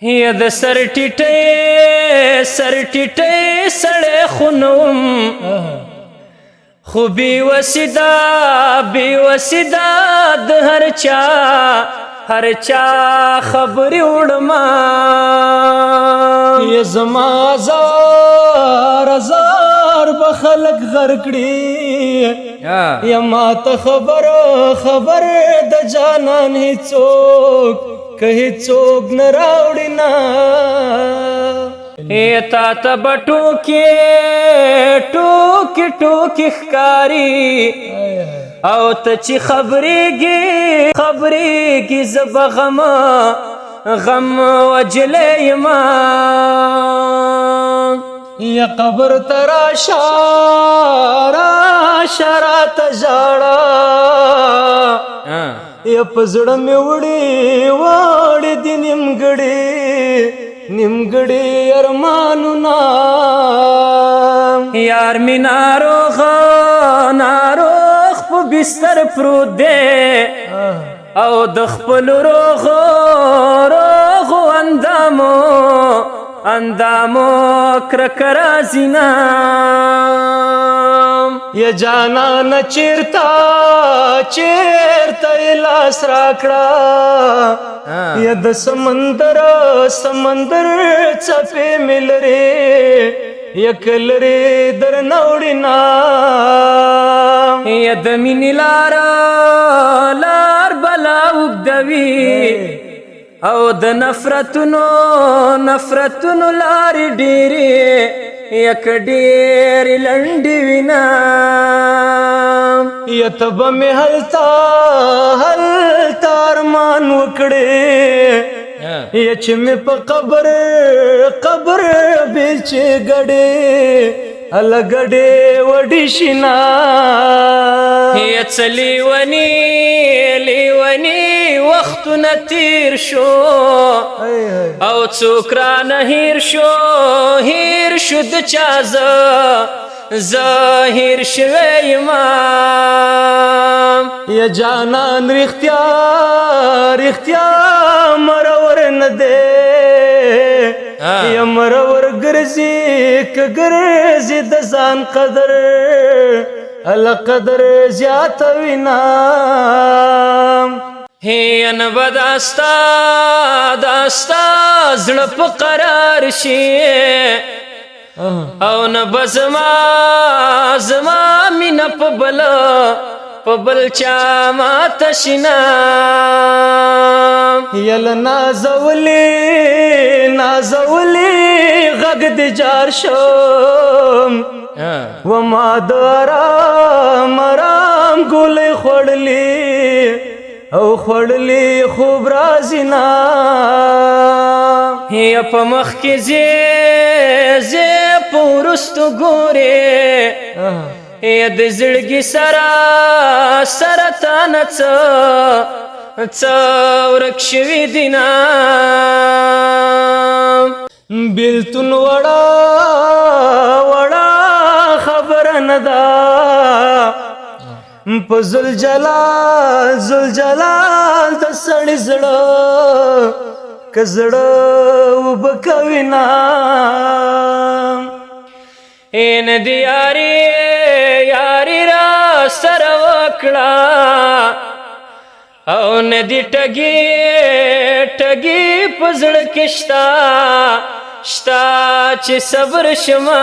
یا د سر ټیټی سړی خو نه وم خو بې وسیده د هر چا خبرې وړمه یا زما زار به خلک غر کړي یا ما ته خبر د جانان هیڅوک که هیڅوک نه راوړي نه تا ته به ټوکې ښکاري او ته چې خبرېږي زه به غم وجلی یما یا قبر ته راشه راته ژاړه یا په زړه مې وړې دي نیمګړي ارمانونه یار مې ناروغ په بستر پروت دی او د خپلو روغو اندامو کرکه راځي نه یا جانان چیرته لاس راکړه یا د سمندر څپې مې لرې یا کلرې درنه وړي نه یا د مینې لار بلا اوږدوي او د نفرتونو لارې ډېرې یک ډېرې لنډې وي نه یا ته به مې هلته ارمان وکړې یا چې مې په قبر بیلچې ګډې وډې شي نه یا څه لیوني وختونه تیر شو او څوک رانه هیر شو د چا زه هیر شوی یما یا جانان رښتیا مرور نه دی یا مرور ګرځي د ځان قدر زیاتوي نه هین به داستا زړه په قرار شي او نه به زما مینه په بل چا ماته شي نه یله نازولی غږ د جار شم وما د آرام ګولۍ خوړلی خوب راځي نه یا په مخ کې زه په وروستو ګورې یا د زړګي سره تانه څه ورک شوي دي نه بیلتون وړه خبره نه ده په زلجلال د سړي زړه که زړه اوبه کوي نه نه د یاري را سره وکړه او نه د ټګي په زړه کې شته چې صبر شمه